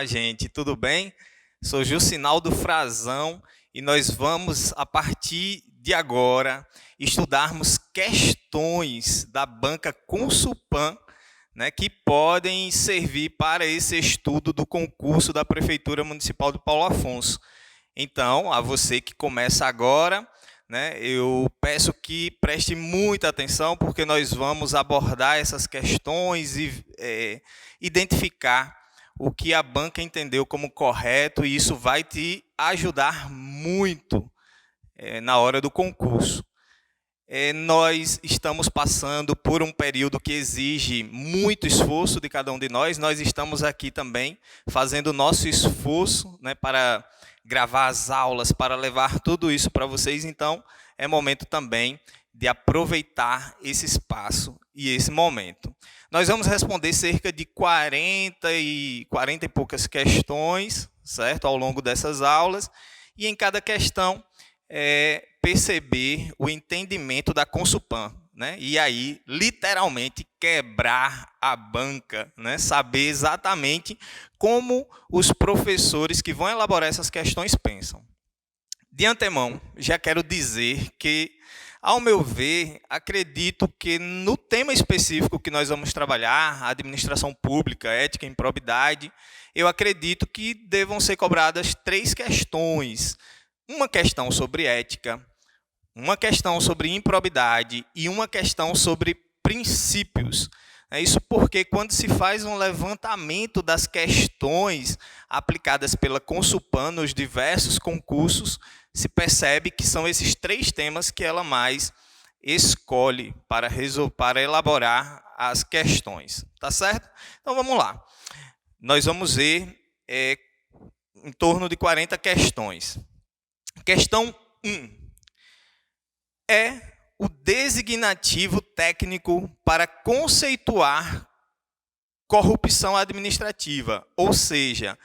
Olá, gente, tudo bem? Sou Jucinaldo Frazão e nós vamos, a partir de agora, estudarmos questões da banca Consulpan, né, que podem servir para esse estudo do concurso da Prefeitura Municipal de Paulo Afonso. Então, a você que começa agora, né, eu peço que preste muita atenção, porque nós vamos abordar essas questões e identificar o que a banca entendeu como correto, e isso vai te ajudar muito na hora do concurso. Nós estamos passando por um período que exige muito esforço de cada um de nós. Nós estamos aqui também fazendo o nosso esforço, né, para gravar as aulas, para levar tudo isso para vocês. Então, é momento também de aproveitar esse espaço e esse momento. Nós vamos responder cerca de 40 e poucas questões, certo? Ao longo dessas aulas, e em cada questão perceber o entendimento da Consulpan, né? E aí, literalmente, quebrar a banca, né? Saber exatamente como os professores que vão elaborar essas questões pensam. De antemão, já quero dizer que, ao meu ver, acredito que no tema específico que nós vamos trabalhar, administração pública, ética e improbidade, eu acredito que devam ser cobradas 3 questões. Uma questão sobre ética, uma questão sobre improbidade e uma questão sobre princípios. Isso porque, quando se faz um levantamento das questões aplicadas pela Consulpan nos diversos concursos, se percebe que são esses 3 temas que ela mais escolhe para elaborar as questões. Tá certo? Então, vamos lá. Nós vamos ver em torno de 40 questões. Questão 1. É o designativo técnico para conceituar corrupção administrativa, ou seja,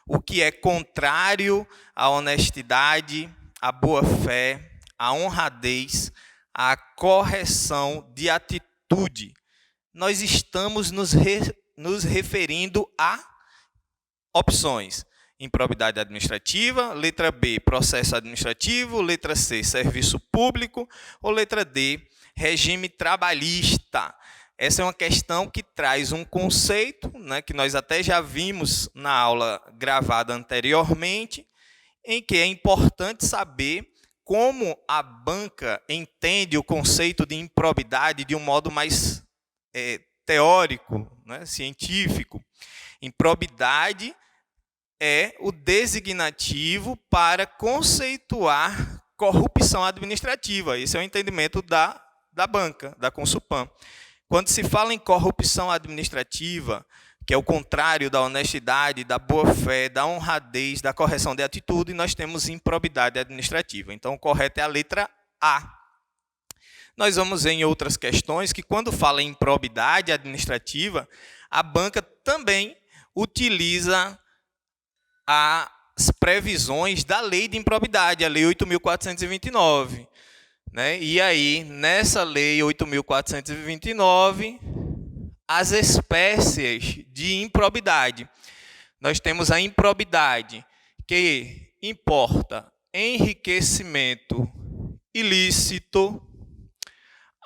o que é contrário à honestidade, à boa-fé, à honradez, à correção de atitude. Nós estamos nos referindo a opções: improbidade administrativa, letra B, processo administrativo, letra C, serviço público, ou letra D, regime trabalhista. Essa é uma questão que traz um conceito, né, que nós até já vimos na aula gravada anteriormente, em que é importante saber como a banca entende o conceito de improbidade de um modo mais teórico, né, científico. Improbidade é o designativo para conceituar corrupção administrativa. Esse é o entendimento da banca, da Consulpan. Quando se fala em corrupção administrativa, que é o contrário da honestidade, da boa-fé, da honradez, da correção de atitude, nós temos improbidade administrativa. Então, o correto é a letra A. Nós vamos ver em outras questões que, quando fala em improbidade administrativa, a banca também utiliza as previsões da lei de improbidade, a lei 8.429. Né? E aí, nessa lei 8.429, as espécies de improbidade. Nós temos a improbidade que importa enriquecimento ilícito,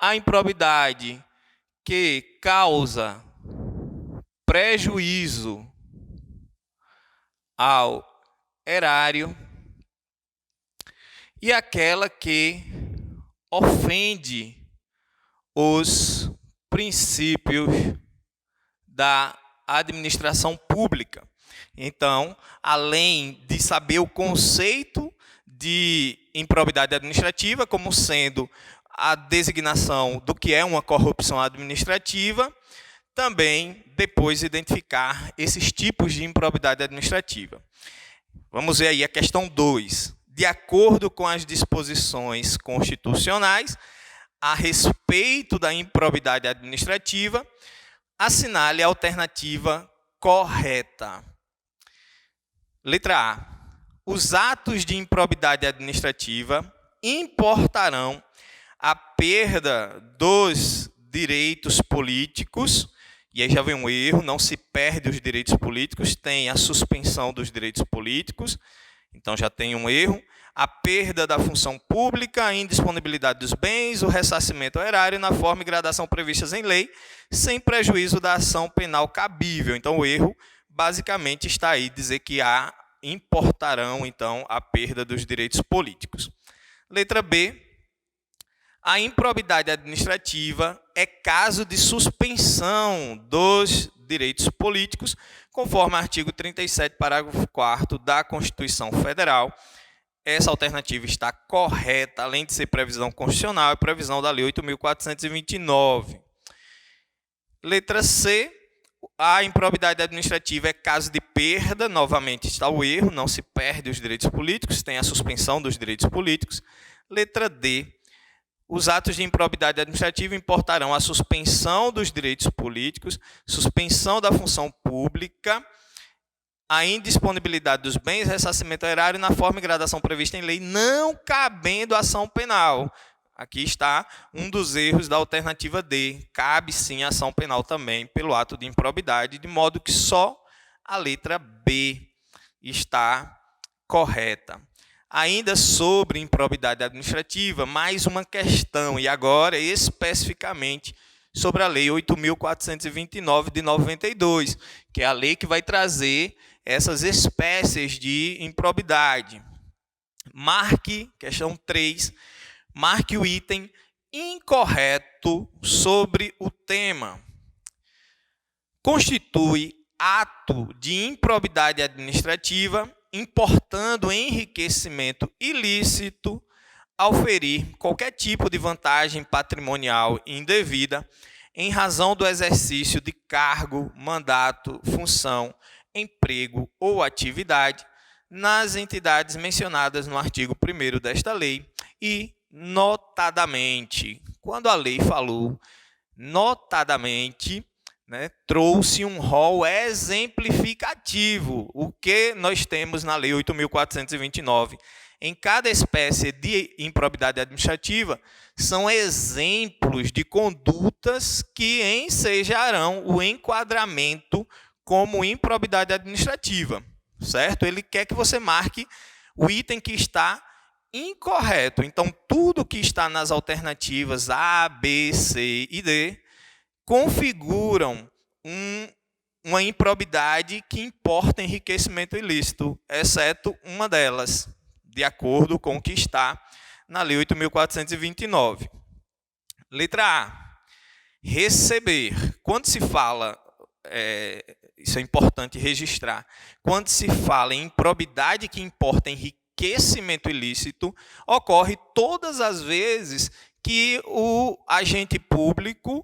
a improbidade que causa prejuízo ao erário, e aquela que ofende os princípios da administração pública. Então, além de saber o conceito de improbidade administrativa como sendo a designação do que é uma corrupção administrativa, também depois identificar esses tipos de improbidade administrativa. Vamos ver aí a questão 2. De acordo com as disposições constitucionais a respeito da improbidade administrativa, assinale a alternativa correta. Letra A. Os atos de improbidade administrativa importarão a perda dos direitos políticos E aí já vem um erro, não se perde os direitos políticos, tem a suspensão dos direitos políticos, então já tem um erro. A perda da função pública, a indisponibilidade dos bens, o ressarcimento ao erário na forma e gradação previstas em lei, sem prejuízo da ação penal cabível. Então, o erro basicamente está aí, dizer que importarão, então, a perda dos direitos políticos. Letra B. A improbidade administrativa é caso de suspensão dos direitos políticos, conforme o artigo 37, parágrafo 4º da Constituição Federal. Essa alternativa está correta, além de ser previsão constitucional, é previsão da Lei 8.429. Letra C. A improbidade administrativa é caso de perda, novamente está o erro, não se perde os direitos políticos, tem a suspensão dos direitos políticos. Letra D. Os atos de improbidade administrativa importarão a suspensão dos direitos políticos, suspensão da função pública, a indisponibilidade dos bens, ressarcimento ao erário na forma e gradação prevista em lei, não cabendo ação penal. Aqui está um dos erros da alternativa D. Cabe sim ação penal também pelo ato de improbidade, de modo que só a letra B está correta. Ainda sobre improbidade administrativa, mais uma questão, e agora especificamente sobre a Lei 8.429 de 92, que é a lei que vai trazer essas espécies de improbidade. Marque, questão 3, marque o item incorreto sobre o tema. Constitui ato de improbidade administrativa importando enriquecimento ilícito ao ferir qualquer tipo de vantagem patrimonial indevida em razão do exercício de cargo, mandato, função, emprego ou atividade nas entidades mencionadas no artigo 1º desta lei e, notadamente, quando a lei falou notadamente, trouxe um rol exemplificativo. O que nós temos na Lei 8.429? Em cada espécie de improbidade administrativa, são exemplos de condutas que ensejarão o enquadramento como improbidade administrativa, certo? Ele quer que você marque o item que está incorreto. Então, tudo que está nas alternativas A, B, C e D configuram uma improbidade que importa enriquecimento ilícito, exceto uma delas, de acordo com o que está na Lei 8.429. Letra A. Receber. Quando se fala, isso é importante registrar, quando se fala em improbidade que importa enriquecimento ilícito, ocorre todas as vezes que o agente público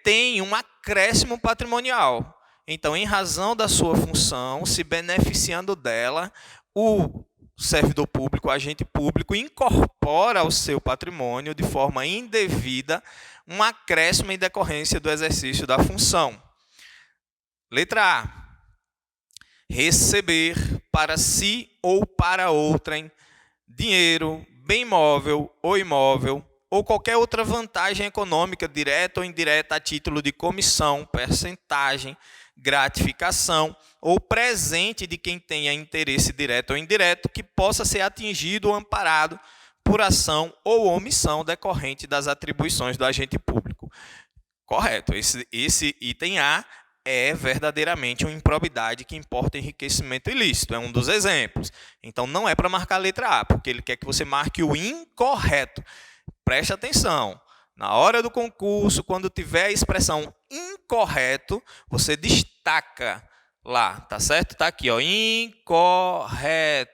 tem um acréscimo patrimonial. Então, em razão da sua função, se beneficiando dela, o servidor público, o agente público, incorpora ao seu patrimônio, de forma indevida, um acréscimo em decorrência do exercício da função. Letra A. Receber para si ou para outrem dinheiro, bem móvel ou imóvel, ou qualquer outra vantagem econômica, direta ou indireta, a título de comissão, percentagem, gratificação, ou presente de quem tenha interesse direto ou indireto, que possa ser atingido ou amparado por ação ou omissão decorrente das atribuições do agente público. Correto. Esse item A é verdadeiramente uma improbidade que importa enriquecimento ilícito. É um dos exemplos. Então, não é para marcar a letra A, porque ele quer que você marque o incorreto. Preste atenção, na hora do concurso, quando tiver a expressão incorreto, você destaca lá, tá certo? Está aqui, ó, incorreto.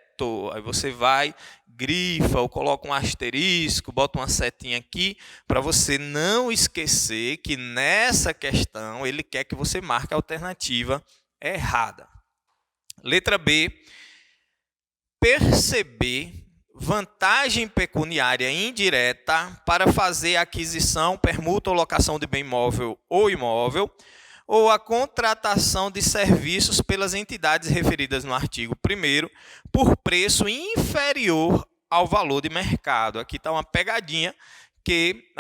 Aí você vai, grifa ou coloca um asterisco, bota uma setinha aqui, para você não esquecer que nessa questão ele quer que você marque a alternativa errada. Letra B, perceber vantagem pecuniária indireta para fazer aquisição, permuta ou locação de bem móvel ou imóvel, ou a contratação de serviços pelas entidades referidas no artigo 1º por preço inferior ao valor de mercado. Aqui está uma pegadinha que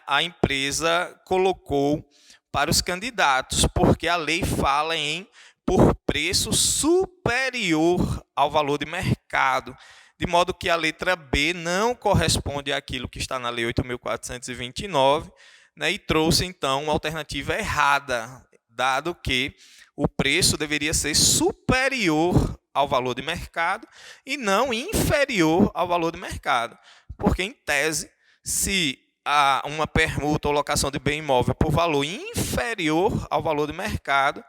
a empresa colocou para os candidatos, porque a lei fala em por preço superior ao valor de mercado, de modo que a letra B não corresponde àquilo que está na Lei 8.429, né, e trouxe, então, uma alternativa errada, dado que o preço deveria ser superior ao valor de mercado e não inferior ao valor de mercado. Porque, em tese, se há uma permuta ou locação de bem imóvel por valor inferior ao valor de mercado,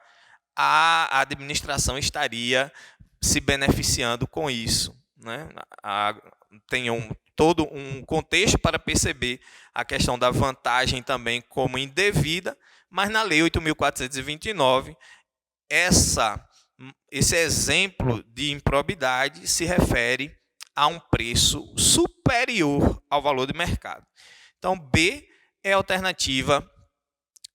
a administração estaria se beneficiando com isso, né? Tem todo um contexto para perceber a questão da vantagem também como indevida, mas na Lei 8.429, esse exemplo de improbidade se refere a um preço superior ao valor de mercado. Então, B é a alternativa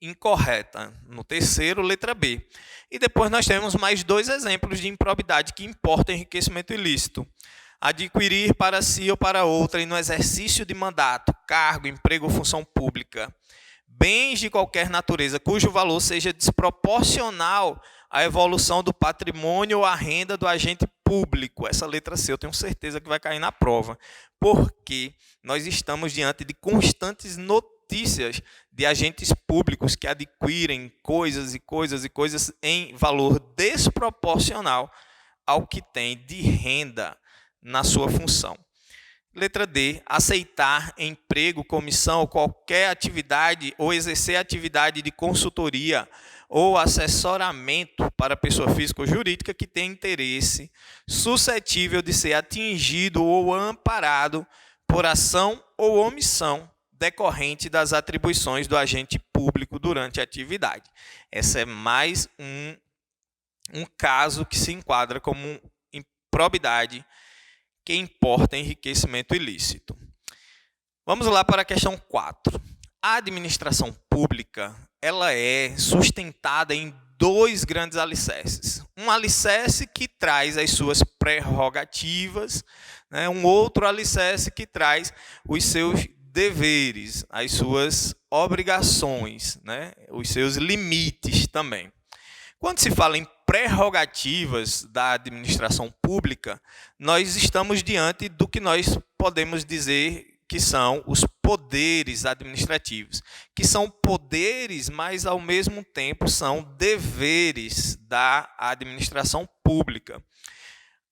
incorreta. No terceiro, letra B. E depois nós temos mais dois exemplos de improbidade que importam enriquecimento ilícito. Adquirir para si ou para outra, e no exercício de mandato, cargo, emprego ou função pública, bens de qualquer natureza cujo valor seja desproporcional à evolução do patrimônio ou à renda do agente público. Essa letra C eu tenho certeza que vai cair na prova, porque nós estamos diante de constantes notícias de agentes públicos que adquirem coisas e coisas e coisas em valor desproporcional ao que tem de renda na sua função. Letra D, aceitar emprego, comissão, qualquer atividade ou exercer atividade de consultoria ou assessoramento para pessoa física ou jurídica que tenha interesse suscetível de ser atingido ou amparado por ação ou omissão decorrente das atribuições do agente público durante a atividade. Esse é mais um caso que se enquadra como improbidade que importa enriquecimento ilícito. Vamos lá para a questão 4. A administração pública ela é sustentada em dois grandes alicerces. Um alicerce que traz as suas prerrogativas, né? Um outro alicerce que traz os seus deveres, as suas obrigações, né? Os seus limites também. Quando se fala em prerrogativas da administração pública, nós estamos diante do que nós podemos dizer que são os poderes administrativos, que são poderes, mas ao mesmo tempo são deveres da administração pública.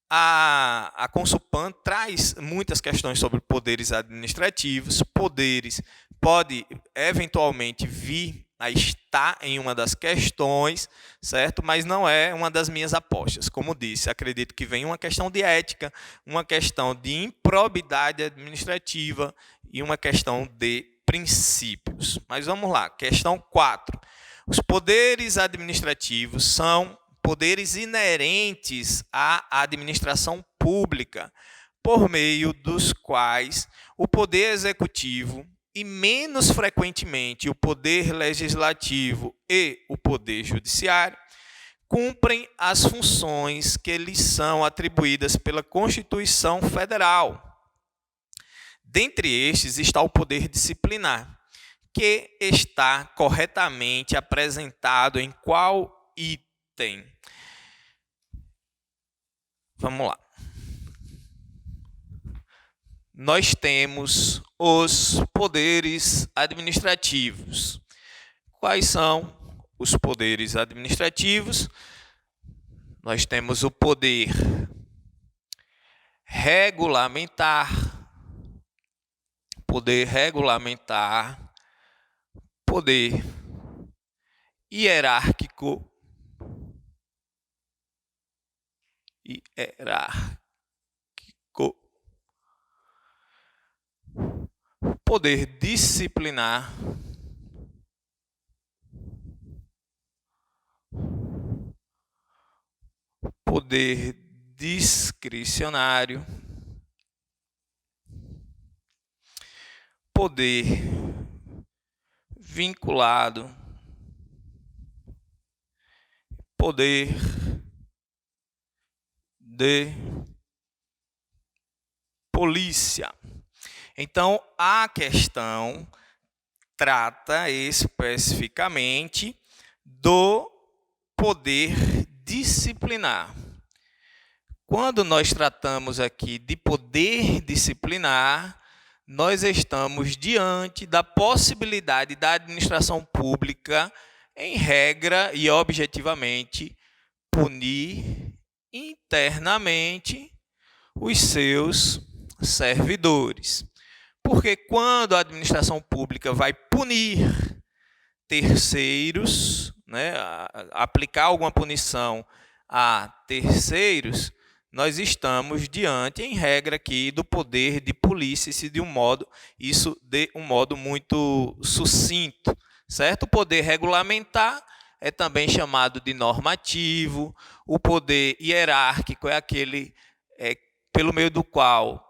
A Consulpan traz muitas questões sobre poderes administrativos. Poderes pode eventualmente vir a estar em uma das questões, certo? Mas não é uma das minhas apostas. Como disse, acredito que vem uma questão de ética, uma questão de improbidade administrativa e uma questão de princípios. Mas vamos lá, questão 4. Os poderes administrativos são poderes inerentes à administração pública, por meio dos quais o poder executivo e, menos frequentemente, o poder legislativo e o poder judiciário cumprem as funções que lhes são atribuídas pela Constituição Federal. Dentre estes está o poder disciplinar, que está corretamente apresentado em qual item? Vamos lá. Nós temos os poderes administrativos. Quais são os poderes administrativos? Nós temos o poder regulamentar, poder hierárquico, poder disciplinar, poder discricionário, poder vinculado, poder de polícia. Então, a questão trata especificamente do poder disciplinar. Quando nós tratamos aqui de poder disciplinar, nós estamos diante da possibilidade da administração pública, em regra e objetivamente, punir internamente os seus servidores. Porque quando a administração pública vai punir terceiros, né, aplicar alguma punição a terceiros, nós estamos diante, em regra, aqui do poder de polícia, isso de um modo muito sucinto, certo? O poder regulamentar é também chamado de normativo, o poder hierárquico é aquele pelo meio do qual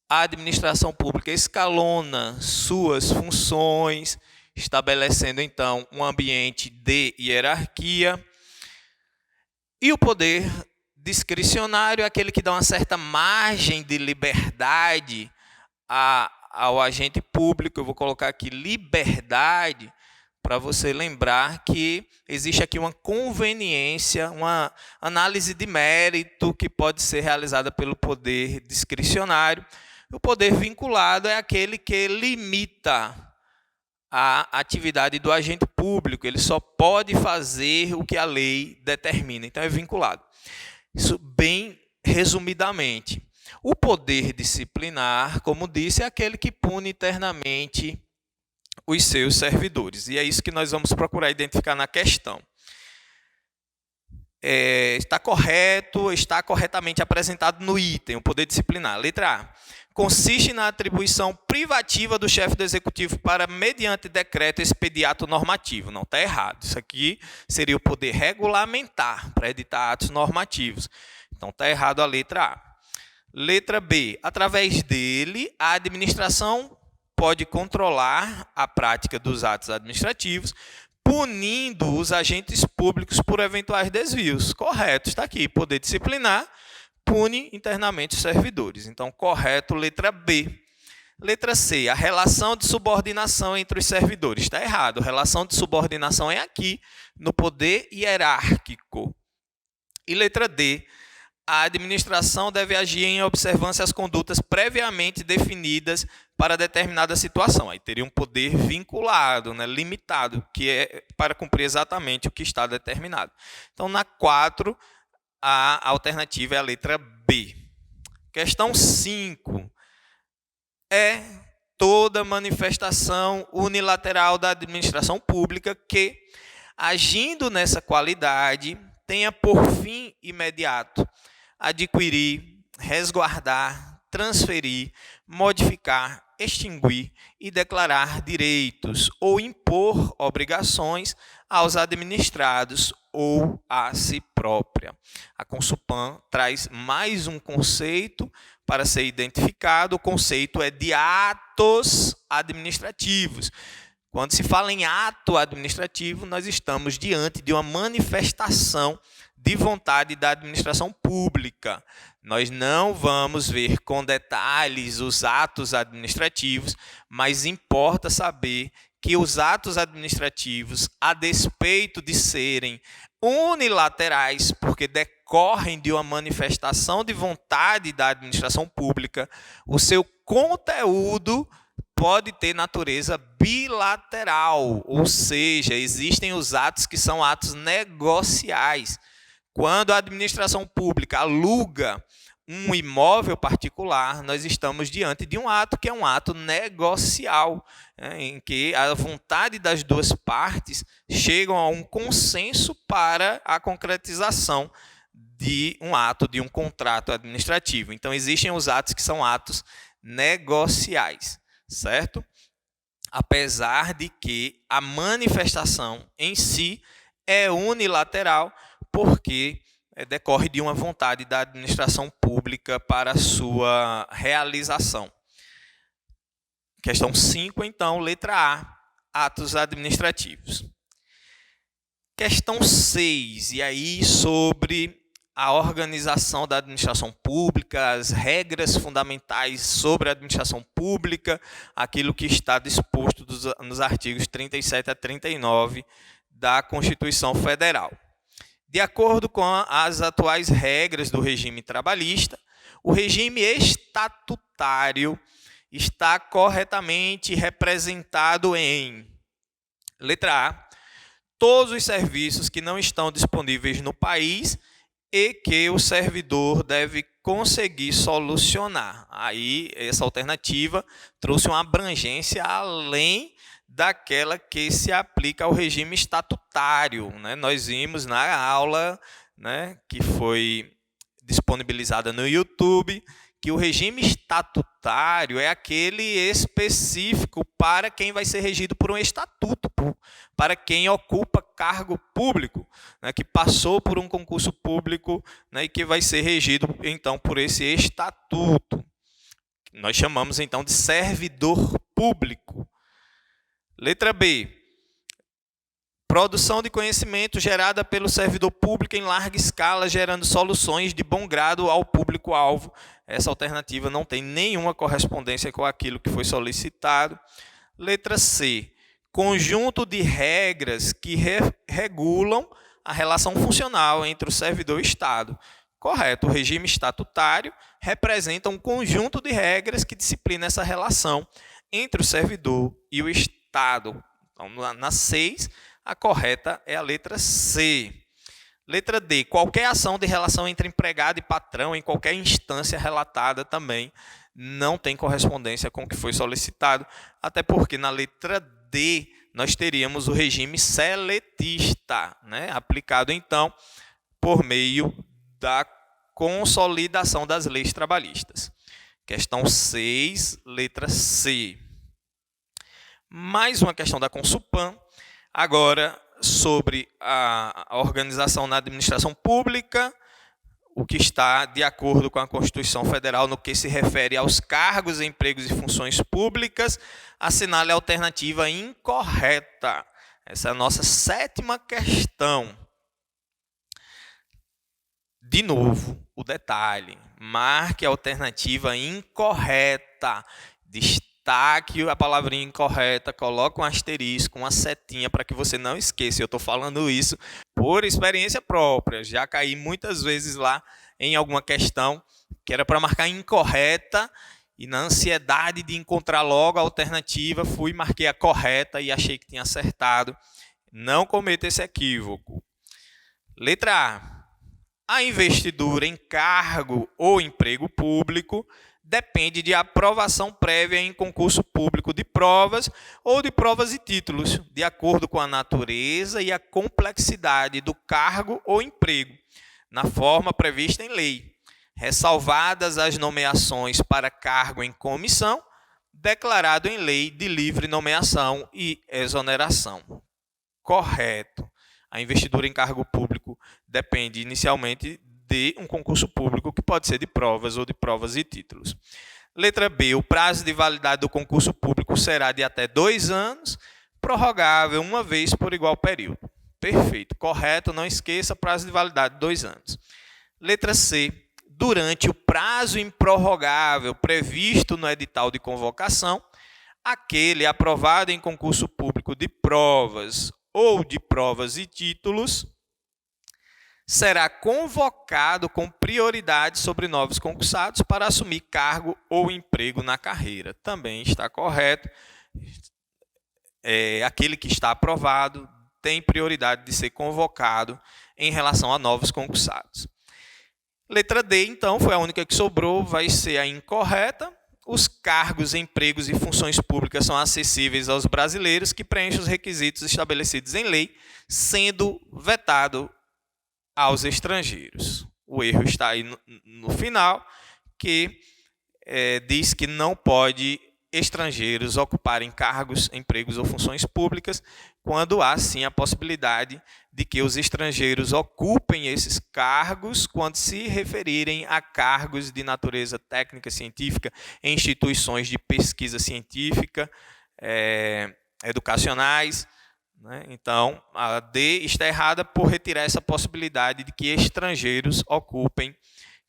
a administração pública escalona suas funções, estabelecendo, então, um ambiente de hierarquia. E o poder discricionário é aquele que dá uma certa margem de liberdade ao agente público. Eu vou colocar aqui liberdade, para você lembrar que existe aqui uma conveniência, uma análise de mérito que pode ser realizada pelo poder discricionário. O poder vinculado é aquele que limita a atividade do agente público. Ele só pode fazer o que a lei determina. Então, é vinculado. Isso bem resumidamente. O poder disciplinar, como disse, é aquele que pune internamente os seus servidores. E é isso que nós vamos procurar identificar na questão. Está corretamente apresentado no item, o poder disciplinar. Letra A. Consiste na atribuição privativa do chefe do executivo para, mediante decreto, expedir ato normativo. Não, está errado. Isso aqui seria o poder regulamentar para editar atos normativos. Então, está errado a letra A. Letra B. Através dele, a administração pode controlar a prática dos atos administrativos, punindo os agentes públicos por eventuais desvios. Correto, está aqui. Poder disciplinar pune internamente os servidores. Então, correto, letra B. Letra C, a relação de subordinação entre os servidores. Está errado. A relação de subordinação é aqui, no poder hierárquico. E letra D, a administração deve agir em observância às condutas previamente definidas para determinada situação. Aí teria um poder vinculado, né, limitado, que é para cumprir exatamente o que está determinado. Então, na 4, a alternativa é a letra B. Questão 5. É toda manifestação unilateral da administração pública que, agindo nessa qualidade, tenha por fim imediato adquirir, resguardar, transferir, modificar, extinguir e declarar direitos ou impor obrigações aos administrados ou a si própria. A Consupan traz mais um conceito para ser identificado. O conceito é de atos administrativos. Quando se fala em ato administrativo, nós estamos diante de uma manifestação de vontade da administração pública. Nós não vamos ver com detalhes os atos administrativos, mas importa saber que os atos administrativos, a despeito de serem unilaterais, porque decorrem de uma manifestação de vontade da administração pública, o seu conteúdo pode ter natureza bilateral, ou seja, existem os atos que são atos negociais. Quando a administração pública aluga um imóvel particular, nós estamos diante de um ato que é um ato negocial, em que a vontade das duas partes chegam a um consenso para a concretização de um ato, de um contrato administrativo. Então, existem os atos que são atos negociais, certo? Apesar de que a manifestação em si é unilateral, porque decorre de uma vontade da administração pública para a sua realização. Questão 5, então, letra A, atos administrativos. Questão 6, e aí sobre a organização da administração pública, as regras fundamentais sobre a administração pública, aquilo que está disposto nos artigos 37 a 39 da Constituição Federal. De acordo com as atuais regras do regime trabalhista, o regime estatutário está corretamente representado em, letra A, todos os serviços que não estão disponíveis no país e que o servidor deve conseguir solucionar. Aí, essa alternativa trouxe uma abrangência além daquela que se aplica ao regime estatutário, né? Nós vimos na aula, né, que foi disponibilizada no YouTube, que o regime estatutário é aquele específico para quem vai ser regido por um estatuto, para quem ocupa cargo público, né, que passou por um concurso público, né, e que vai ser regido, então, por esse estatuto. Nós chamamos, então, de servidor público. Letra B. Produção de conhecimento gerada pelo servidor público em larga escala, gerando soluções de bom grado ao público-alvo. Essa alternativa não tem nenhuma correspondência com aquilo que foi solicitado. Letra C. Conjunto de regras que regulam a relação funcional entre o servidor e o Estado. Correto. O regime estatutário representa um conjunto de regras que disciplina essa relação entre o servidor e o Estado. Então, na 6, a correta é a letra C. Letra D. Qualquer ação de relação entre empregado e patrão, em qualquer instância relatada também, não tem correspondência com o que foi solicitado, até porque na letra D nós teríamos o regime seletista, né, aplicado, então, por meio da consolidação das leis trabalhistas. Questão 6, letra C. Mais uma questão da Consupan, agora sobre a organização na administração pública, o que está de acordo com a Constituição Federal no que se refere aos cargos, empregos e funções públicas, assinale a alternativa incorreta. Essa é a nossa 7ª questão. De novo, o detalhe, marque a alternativa incorreta, destaque a palavrinha incorreta, coloque um asterisco, uma setinha para que você não esqueça. Eu estou falando isso por experiência própria. Já caí muitas vezes lá em alguma questão que era para marcar incorreta e na ansiedade de encontrar logo a alternativa, fui e marquei a correta e achei que tinha acertado. Não cometa esse equívoco. Letra A. A investidura em cargo ou emprego público depende de aprovação prévia em concurso público de provas ou de provas e títulos, de acordo com a natureza e a complexidade do cargo ou emprego, na forma prevista em lei, ressalvadas as nomeações para cargo em comissão, declarado em lei de livre nomeação e exoneração. Correto. A investidura em cargo público depende inicialmente de um concurso público que pode ser de provas ou de provas e títulos. Letra B. O prazo de validade do concurso público será de até 2 anos, prorrogável uma vez por igual período. Perfeito. Correto. Não esqueça, prazo de validade 2 anos. Letra C. Durante o prazo improrrogável previsto no edital de convocação, aquele aprovado em concurso público de provas ou de provas e títulos será convocado com prioridade sobre novos concursados para assumir cargo ou emprego na carreira. Também está correto. Aquele que está aprovado tem prioridade de ser convocado em relação a novos concursados. Letra D, então, foi a única que sobrou, vai ser a incorreta. Os cargos, empregos e funções públicas são acessíveis aos brasileiros que preenchem os requisitos estabelecidos em lei, sendo vetado aos estrangeiros. O erro está aí no final, que diz que não pode estrangeiros ocuparem cargos, empregos ou funções públicas, quando há, sim, a possibilidade de que os estrangeiros ocupem esses cargos quando se referirem a cargos de natureza técnica científica em instituições de pesquisa científica, educacionais, né? Então, a D está errada por retirar essa possibilidade de que estrangeiros ocupem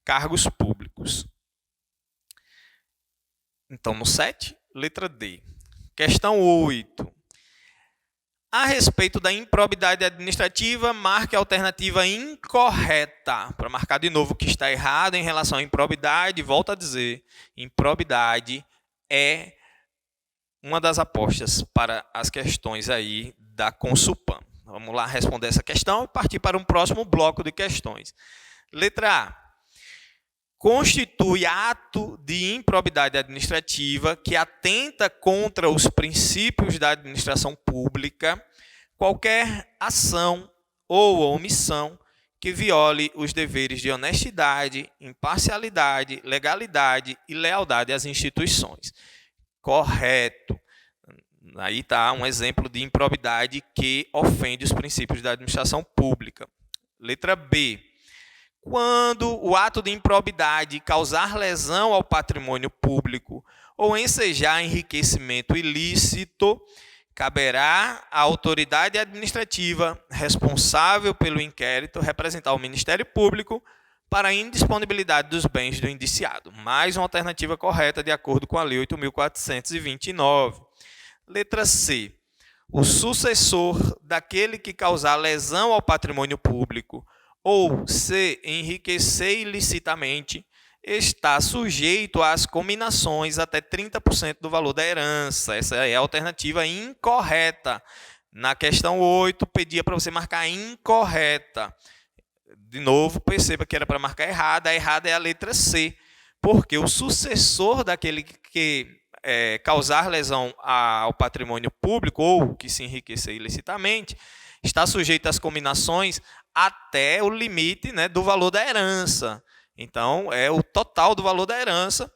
cargos públicos. Então, no 7, letra D. Questão 8. A respeito da improbidade administrativa, marque a alternativa incorreta. Para marcar de novo o que está errado em relação à improbidade, volto a dizer, improbidade é uma das apostas para as questões aí da Consulpan. Vamos lá responder essa questão e partir para um próximo bloco de questões. Letra A. Constitui ato de improbidade administrativa que atenta contra os princípios da administração pública qualquer ação ou omissão que viole os deveres de honestidade, imparcialidade, legalidade e lealdade às instituições. Correto. Aí está um exemplo de improbidade que ofende os princípios da administração pública. Letra B. Quando o ato de improbidade causar lesão ao patrimônio público ou ensejar enriquecimento ilícito, caberá à autoridade administrativa responsável pelo inquérito representar o Ministério Público para a indisponibilidade dos bens do indiciado. Mais uma alternativa correta de acordo com a Lei 8.429. Letra C. O sucessor daquele que causar lesão ao patrimônio público ou se enriquecer ilicitamente, está sujeito às cominações até 30% do valor da herança. Essa é a alternativa incorreta. Na questão 8, pedia para você marcar incorreta. De novo, perceba que era para marcar errada. A errada é a letra C, porque o sucessor daquele que causar lesão ao patrimônio público ou que se enriquecer ilicitamente, está sujeito às cominações até o limite, né, do valor da herança. Então, é o total do valor da herança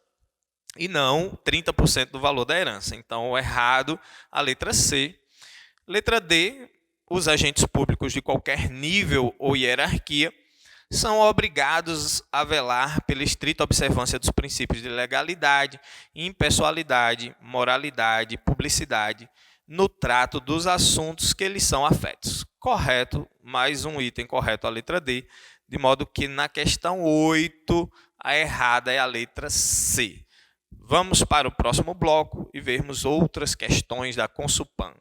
e não 30% do valor da herança. Então, errado a letra C. Letra D, os agentes públicos de qualquer nível ou hierarquia são obrigados a velar pela estrita observância dos princípios de legalidade, impessoalidade, moralidade, publicidade, no trato dos assuntos que lhes são afetos. Correto, mais um item correto, a letra D, de modo que na questão 8, a errada é a letra C. Vamos para o próximo bloco e vermos outras questões da Consulpan.